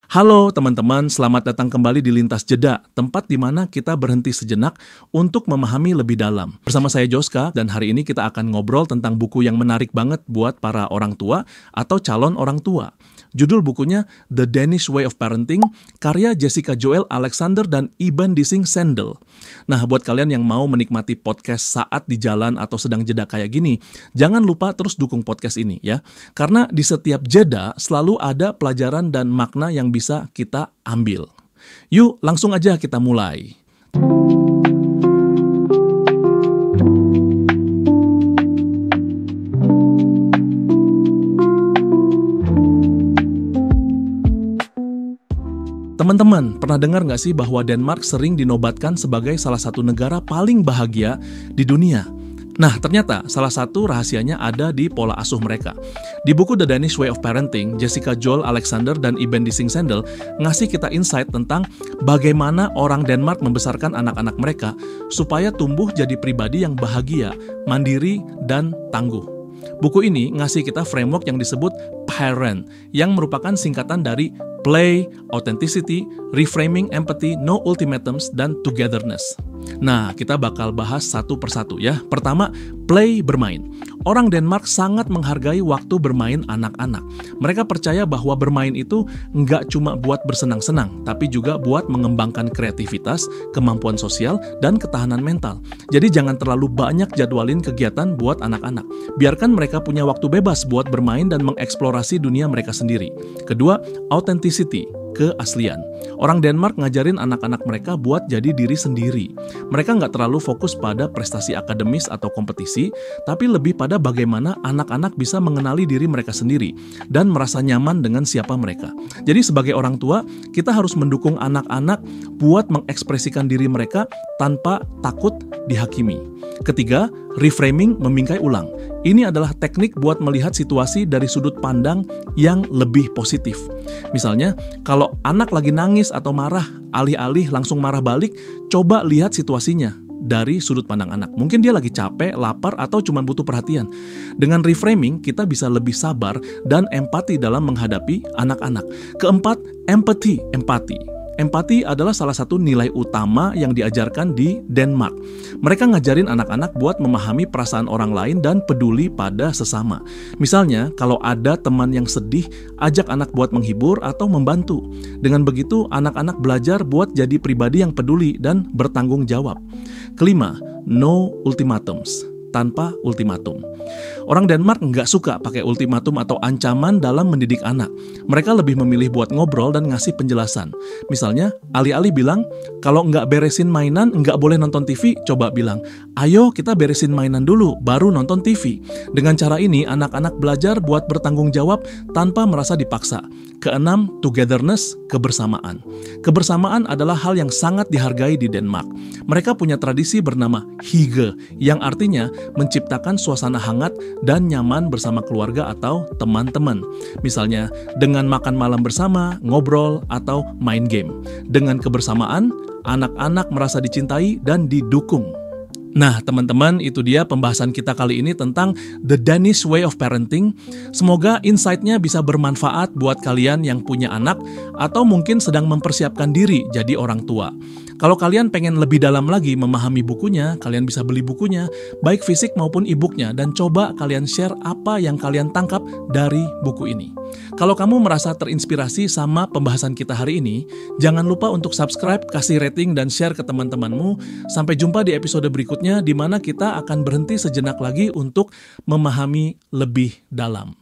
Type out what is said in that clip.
Halo teman-teman, selamat datang kembali di Lintas Jeda, tempat di mana kita berhenti sejenak untuk memahami lebih dalam. Bersama saya Joska, dan hari ini kita akan ngobrol tentang buku yang menarik banget buat para orang tua atau calon orang tua. Judul bukunya The Danish Way of Parenting, karya Jessica Joel Alexander dan Iban Dissing Sendel. Nah, buat kalian yang mau menikmati podcast saat di jalan atau sedang jeda kayak gini, jangan lupa terus dukung podcast ini ya. Karena di setiap jeda selalu ada pelajaran dan makna yang bisa kita ambil. Yuk, langsung aja kita mulai. Teman-teman, pernah dengar nggak sih bahwa Denmark sering dinobatkan sebagai salah satu negara paling bahagia di dunia? Nah, ternyata salah satu rahasianya ada di pola asuh mereka. Di buku The Danish Way of Parenting, Jessica Joel Alexander dan Iban Dissing Sendel ngasih kita insight tentang bagaimana orang Denmark membesarkan anak-anak mereka supaya tumbuh jadi pribadi yang bahagia, mandiri, dan tangguh. Buku ini ngasih kita framework yang disebut PARENT, yang merupakan singkatan dari Play, Authenticity, Reframing Empathy, No Ultimatums, dan Togetherness. Nah, kita bakal bahas satu persatu ya. Pertama, play, bermain. Orang Denmark sangat menghargai waktu bermain anak-anak. Mereka percaya bahwa bermain itu nggak cuma buat bersenang-senang, tapi juga buat mengembangkan kreativitas, kemampuan sosial, dan ketahanan mental. Jadi jangan terlalu banyak jadwalin kegiatan buat anak-anak. Biarkan mereka punya waktu bebas buat bermain dan mengeksplorasi dunia mereka sendiri. Kedua, authenticity, keaslian. Orang Denmark ngajarin anak-anak mereka buat jadi diri sendiri. Mereka nggak terlalu fokus pada prestasi akademis atau kompetisi, tapi lebih pada bagaimana anak-anak bisa mengenali diri mereka sendiri dan merasa nyaman dengan siapa mereka. Jadi sebagai orang tua, kita harus mendukung anak-anak buat mengekspresikan diri mereka tanpa takut dihakimi. Ketiga, reframing, membingkai ulang. Ini adalah teknik buat melihat situasi dari sudut pandang yang lebih positif. Misalnya, kalau anak lagi nangis atau marah, alih-alih langsung marah balik, coba lihat situasinya dari sudut pandang anak. Mungkin dia lagi capek, lapar, atau cuma butuh perhatian. Dengan reframing, kita bisa lebih sabar dan empati dalam menghadapi anak-anak. Keempat, empati. Empati adalah salah satu nilai utama yang diajarkan di Denmark. Mereka ngajarin anak-anak buat memahami perasaan orang lain dan peduli pada sesama. Misalnya, kalau ada teman yang sedih, ajak anak buat menghibur atau membantu. Dengan begitu, anak-anak belajar buat jadi pribadi yang peduli dan bertanggung jawab. Kelima, no ultimatums. Tanpa ultimatum. Orang Denmark nggak suka pakai ultimatum atau ancaman dalam mendidik anak. Mereka lebih memilih buat ngobrol dan ngasih penjelasan. Misalnya, alih-alih bilang, kalau nggak beresin mainan, nggak boleh nonton TV, coba bilang, ayo kita beresin mainan dulu, baru nonton TV. Dengan cara ini, anak-anak belajar buat bertanggung jawab tanpa merasa dipaksa. Keenam, togetherness, kebersamaan. Kebersamaan adalah hal yang sangat dihargai di Denmark. Mereka punya tradisi bernama hygge, yang artinya menciptakan suasana hangat dan nyaman bersama keluarga atau teman-teman. Misalnya, dengan makan malam bersama, ngobrol, atau main game. Dengan kebersamaan, anak-anak merasa dicintai dan didukung. Nah, teman-teman, itu dia pembahasan kita kali ini tentang The Danish Way of Parenting. Semoga insight-nya bisa bermanfaat buat kalian yang punya anak atau mungkin sedang mempersiapkan diri jadi orang tua. Kalau kalian pengen lebih dalam lagi memahami bukunya, kalian bisa beli bukunya, baik fisik maupun e-booknya, dan coba kalian share apa yang kalian tangkap dari buku ini. Kalau kamu merasa terinspirasi sama pembahasan kita hari ini, jangan lupa untuk subscribe, kasih rating, dan share ke teman-temanmu. Sampai jumpa di episode berikutnya, di mana kita akan berhenti sejenak lagi untuk memahami lebih dalam.